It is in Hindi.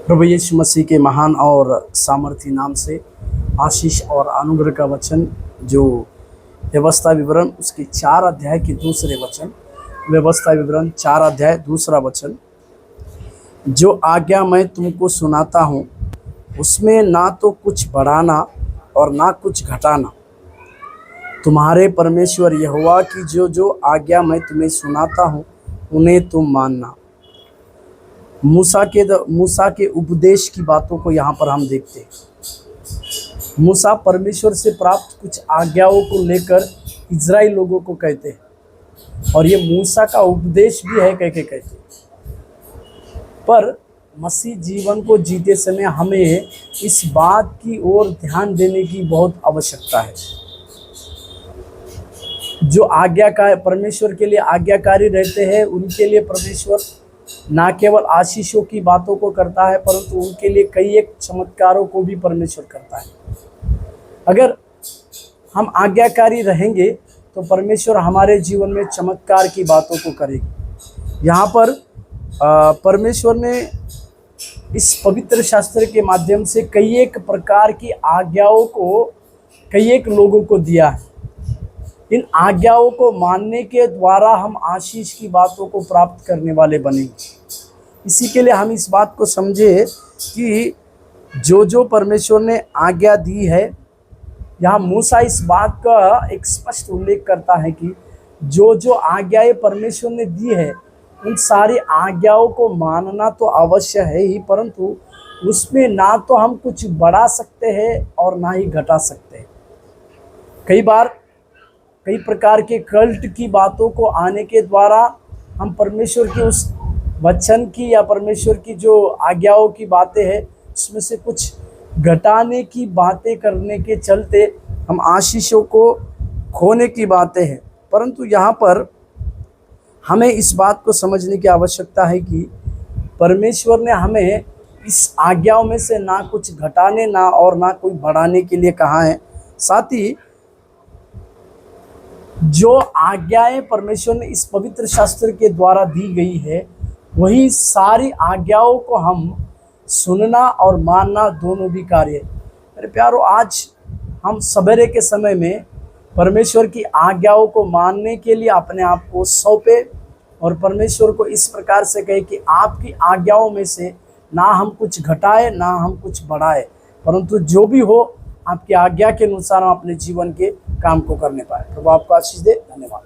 प्रभु यीशु मसीह के महान और सामर्थी नाम से आशीष और अनुग्रह का वचन जो व्यवस्था विवरण उसके 4 अध्याय के दूसरे वचन, व्यवस्था विवरण 4 अध्याय दूसरा वचन, जो आज्ञा मैं तुमको सुनाता हूँ उसमें ना तो कुछ बढ़ाना और ना कुछ घटाना, तुम्हारे परमेश्वर यहोवा की जो जो आज्ञा मैं तुम्हें सुनाता हूँ उन्हें तुम मानना। मूसा के उपदेश की बातों को यहाँ पर हम देखते हैं। मूसा परमेश्वर से प्राप्त कुछ आज्ञाओं को लेकर इजराइल लोगों को कहते हैं और ये मूसा का उपदेश भी है कह के कहते हैं। पर मसीह जीवन को जीते समय हमें इस बात की ओर ध्यान देने की बहुत आवश्यकता है। जो आज्ञाकारी परमेश्वर के लिए आज्ञाकारी रहते हैं उनके लिए परमेश्वर ना केवल आशीषों की बातों को करता है परंतु उनके लिए कई एक चमत्कारों को भी परमेश्वर करता है। अगर हम आज्ञाकारी रहेंगे तो परमेश्वर हमारे जीवन में चमत्कार की बातों को करेगी। यहाँ पर परमेश्वर ने इस पवित्र शास्त्र के माध्यम से कई एक प्रकार की आज्ञाओं को कई एक लोगों को दिया है। इन आज्ञाओं को मानने के द्वारा हम आशीष की बातों को प्राप्त करने वाले बनेंगे। इसी के लिए हम इस बात को समझे कि जो परमेश्वर ने आज्ञा दी है, यहाँ मूसा इस बात का एक स्पष्ट उल्लेख करता है कि जो आज्ञाएं परमेश्वर ने दी है उन सारी आज्ञाओं को मानना तो अवश्य है ही, परंतु उसमें ना तो हम कुछ बढ़ा सकते हैं और ना ही घटा सकते हैं। कई बार कई प्रकार के कल्ट की बातों को आने के द्वारा हम परमेश्वर के उस वचन की या परमेश्वर की जो आज्ञाओं की बातें हैं उसमें से कुछ घटाने की बातें करने के चलते हम आशीषों को खोने की बातें हैं। परंतु यहाँ पर हमें इस बात को समझने की आवश्यकता है कि परमेश्वर ने हमें इस आज्ञाओं में से ना कुछ घटाने ना और ना कोई बढ़ाने के लिए कहा है। साथ ही जो आज्ञाएं परमेश्वर ने इस पवित्र शास्त्र के द्वारा दी गई है वही सारी आज्ञाओं को हम सुनना और मानना दोनों भी कार्य है। मेरे प्यारो, आज हम सवेरे के समय में परमेश्वर की आज्ञाओं को मानने के लिए अपने आप को सौंपे और परमेश्वर को इस प्रकार से कहे कि आपकी आज्ञाओं में से ना हम कुछ घटाए ना हम कुछ बढ़ाए, परंतु जो भी हो आपकी आज्ञा के अनुसार हम अपने जीवन के काम को करने पाए। प्रभु आपको आशीष दे। धन्यवाद।